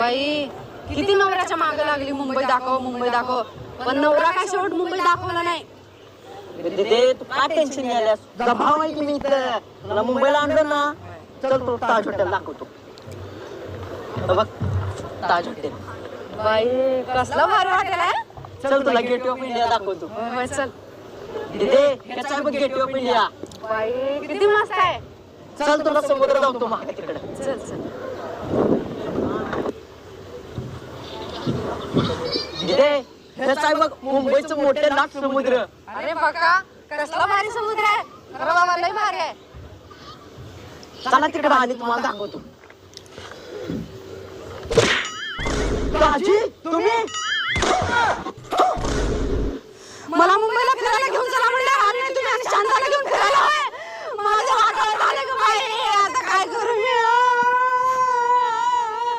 बाई किती नवऱ्याच्या मागे लागली मुंबई दाखव मुंबई दाखव, पण नवरा काय शेवट मुंबई दाखवला नाही. दीदी तू का टेन्शन घ्यायलास? तुझा भाव आहे की मी इथं तुला मुंबईला आणलं ना. चल तू ताज हॉटेल दाखवतो. बघ ताज हॉटेल. बाई कसलं भारी हॉटेल आहे. चल तुला गेट ऑफ इंडिया दाखवतो. होय, चल. दीदी ह्याचा आहे बघ गेट ऑफ इंडिया. बाई किती मस्त आहे. चल तुला समुद्र जाऊतो मागे तिकडे. चल चल. दीदी ह्याचा आहे बघ मुंबईचं मोठे लाट समुद्र. अरे बघा कसला भारी समुद्र आहे. अरे बाबा लय भारी आहे. चला तिकडे आणि तुम्हाला दाखवतो. दाजी तुम्ही मला मुंबईला